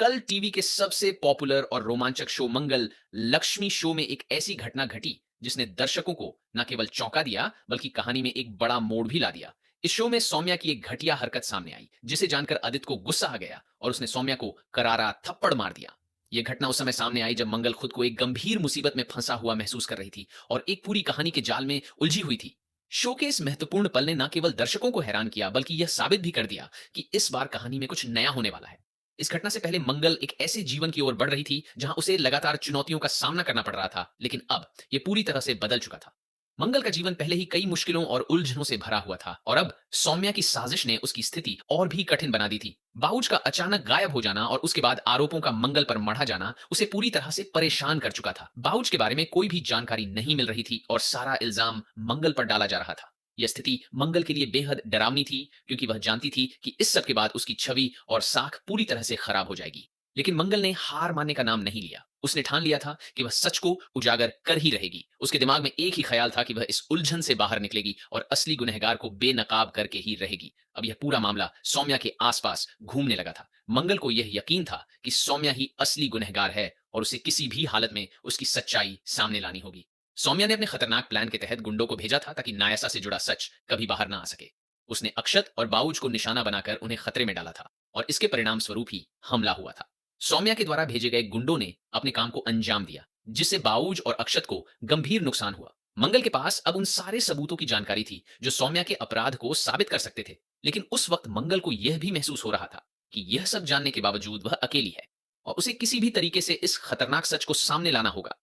कल टीवी के सबसे पॉपुलर और रोमांचक शो मंगल लक्ष्मी शो में एक ऐसी घटना घटी जिसने दर्शकों को न केवल चौंका दिया बल्कि कहानी में एक बड़ा मोड़ भी ला दिया। इस शो में सौम्या की एक घटिया हरकत सामने आई जिसे जानकर आदित्य को गुस्सा आ गया और उसने सौम्या को करारा थप्पड़ मार दिया। यह घटना उस समय सामने आई जब मंगल खुद को एक गंभीर मुसीबत में फंसा हुआ महसूस कर रही थी और एक पूरी कहानी के जाल में उलझी हुई थी। शो के इस महत्वपूर्ण पल ने न केवल दर्शकों को हैरान किया बल्कि यह साबित भी कर दिया कि इस बार कहानी में कुछ नया होने वाला है। इस घटना से पहले मंगल एक ऐसे जीवन की ओर बढ़ रही थी जहां उसे लगातार चुनौतियों का सामना करना पड़ रहा था, लेकिन अब यह पूरी तरह से बदल चुका था। मंगल का जीवन पहले ही कई मुश्किलों और उलझनों से भरा हुआ था और अब सौम्या की साजिश ने उसकी स्थिति और भी कठिन बना दी थी। बाउज का अचानक गायब हो जाना और उसके बाद आरोपों का मंगल पर मढ़ा जाना उसे पूरी तरह से परेशान कर चुका था। बाउज के बारे में कोई भी जानकारी नहीं मिल रही थी और सारा इल्जाम मंगल पर डाला जा रहा था। यह स्थिति मंगल के लिए बेहद डरावनी थी क्योंकि वह जानती थी कि इस सब के बाद उसकी छवि और साख पूरी तरह से खराब हो जाएगी। लेकिन मंगल ने हार मानने का नाम नहीं लिया। उसने ठान लिया था कि वह सच को उजागर कर ही रहेगी। उसके दिमाग में एक ही ख्याल था कि वह इस उलझन से बाहर निकलेगी और असली गुनहगार को बेनकाब करके ही रहेगी। अब यह पूरा मामला सौम्या के आसपास घूमने लगा था। मंगल को यह यकीन था कि सौम्या ही असली गुनहगार है और उसे किसी भी हालत में उसकी सच्चाई सामने लानी होगी। सौम्या ने अपने खतरनाक प्लान के तहत गुंडों को भेजा था ताकि नायसा से जुड़ा सच कभी बाहर ना आ सके। उसने अक्षत और बाउज को निशाना बनाकर उन्हें खतरे में डाला था और इसके परिणाम स्वरूप ही हमला हुआ था। सौम्या के द्वारा भेजे गए गुंडों ने अपने काम को अंजाम दिया जिससे बाउज और अक्षत को गंभीर नुकसान हुआ। मंगल के पास अब उन सारे सबूतों की जानकारी थी जो सौम्या के अपराध को साबित कर सकते थे, लेकिन उस वक्त मंगल को यह भी महसूस हो रहा था कि यह सब जानने के बावजूद वह अकेली है और उसे किसी भी तरीके से इस खतरनाक सच को सामने लाना होगा।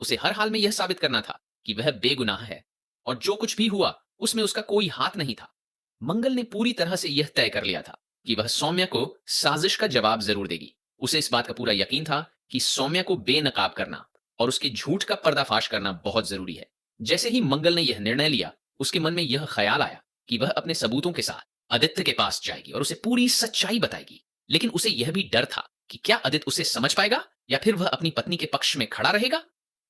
उसे हर हाल में यह साबित करना था कि वह बेगुनाह है और जो कुछ भी हुआ उसमें उसका कोई हाथ नहीं था। मंगल ने पूरी तरह से यह तय कर लिया था कि वह सौम्या को साजिश का जवाब जरूर देगी। उसे इस बात का पूरा यकीन था कि सौम्या को बेनकाब करना और उसके झूठ का पर्दाफाश करना बहुत जरूरी है। जैसे ही मंगल ने यह निर्णय लिया, उसके मन में यह ख्याल आया कि वह अपने सबूतों के साथ आदित्य के पास जाएगी और उसे पूरी सच्चाई बताएगी। लेकिन उसे यह भी डर था कि क्या आदित्य उसे समझ पाएगा या फिर वह अपनी पत्नी के पक्ष में खड़ा रहेगा।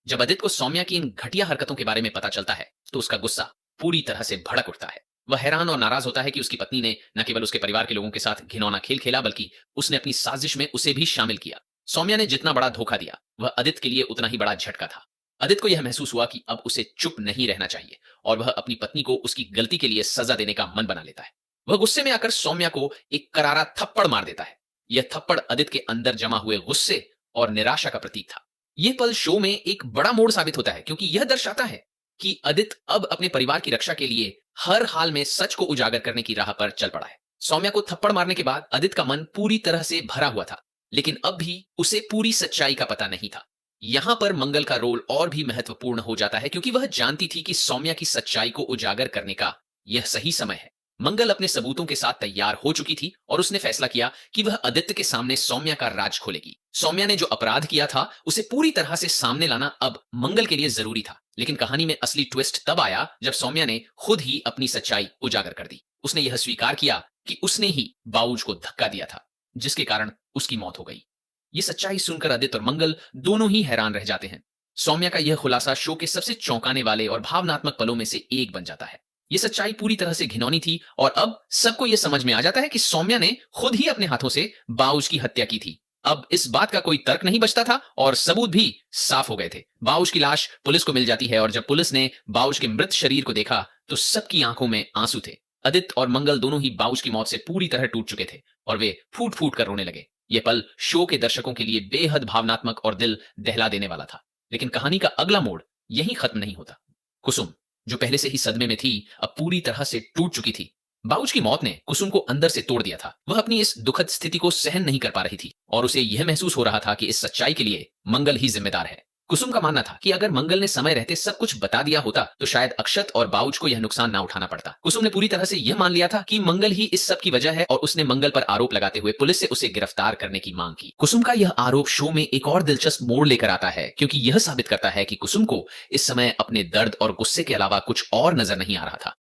जब आदित्य को सौम्या की इन घटिया हरकतों के बारे में पता चलता है तो उसका गुस्सा पूरी तरह से भड़क उठता है। वह हैरान और नाराज होता है कि उसकी पत्नी ने न केवल उसके परिवार के लोगों के साथ घिनौना खेल खेला बल्कि उसने अपनी साजिश में उसे भी शामिल किया। सौम्या ने जितना बड़ा धोखा दिया वह आदित्य के लिए उतना ही बड़ा झटका था। आदित्य को यह महसूस हुआ कि अब उसे चुप नहीं रहना चाहिए और वह अपनी पत्नी को उसकी गलती के लिए सजा देने का मन बना लेता है। वह गुस्से में आकर सौम्या को एक करारा थप्पड़ मार देता है। यह थप्पड़ आदित्य के अंदर जमा हुए गुस्से और निराशा का प्रतीक था। यह पल शो में एक बड़ा मोड़ साबित होता है क्योंकि यह दर्शाता है कि आदित्य अब अपने परिवार की रक्षा के लिए हर हाल में सच को उजागर करने की राह पर चल पड़ा है। सौम्या को थप्पड़ मारने के बाद आदित्य का मन पूरी तरह से भरा हुआ था, लेकिन अब भी उसे पूरी सच्चाई का पता नहीं था। यहां पर मंगल का रोल और भी महत्वपूर्ण हो जाता है क्योंकि वह जानती थी कि सौम्या की सच्चाई को उजागर करने का यह सही समय है। मंगल अपने सबूतों के साथ तैयार हो चुकी थी और उसने फैसला किया कि वह आदित्य के सामने सौम्या का राज खोलेगी। सौम्या ने जो अपराध किया था उसे पूरी तरह से सामने लाना अब मंगल के लिए जरूरी था। लेकिन कहानी में असली ट्विस्ट तब आया जब सौम्या ने खुद ही अपनी सच्चाई उजागर कर दी। उसने यह स्वीकार किया कि उसने ही बाउज को धक्का दिया था जिसके कारण उसकी मौत हो गई। ये सच्चाई सुनकर आदित्य और मंगल दोनों ही हैरान रह जाते हैं। सौम्या का यह खुलासा शो के सबसे चौंकाने वाले और भावनात्मक पलों में से एक बन जाता है। ये सच्चाई पूरी तरह से घिनौनी थी और अब सबको यह समझ में आ जाता है कि सौम्या ने खुद ही अपने हाथों से बाउज की हत्या की थी। अब इस बात का कोई तर्क नहीं बचता था और सबूत भी साफ हो गए थे। बाउज की लाश पुलिस को मिल जाती है और जब पुलिस ने बाउज के मृत शरीर को देखा तो सबकी आंखों में आंसू थे। आदित्य और मंगल दोनों ही बाउज की मौत से पूरी तरह टूट चुके थे और वे फूट फूट कर रोने लगे। यह पल शो के दर्शकों के लिए बेहद भावनात्मक और दिल दहला देने वाला था। लेकिन कहानी का अगला मोड़ यहीं खत्म नहीं होता। कुसुम, जो पहले से ही सदमे में थी, अब पूरी तरह से टूट चुकी थी। बाउज की मौत ने कुसुम को अंदर से तोड़ दिया था। वह अपनी इस दुखद स्थिति को सहन नहीं कर पा रही थी और उसे यह महसूस हो रहा था कि इस सच्चाई के लिए मंगल ही जिम्मेदार है। कुसुम का मानना था कि अगर मंगल ने समय रहते सब कुछ बता दिया होता तो शायद अक्षत और बाउज को यह नुकसान ना उठाना पड़ता। कुसुम ने पूरी तरह से यह मान लिया था कि मंगल ही इस सब की वजह है और उसने मंगल पर आरोप लगाते हुए पुलिस से उसे गिरफ्तार करने की मांग की। कुसुम का यह आरोप शो में एक और दिलचस्प मोड़ लेकर आता है क्योंकि यह साबित करता है कि कुसुम को इस समय अपने दर्द और गुस्से के अलावा कुछ और नजर नहीं आ रहा था।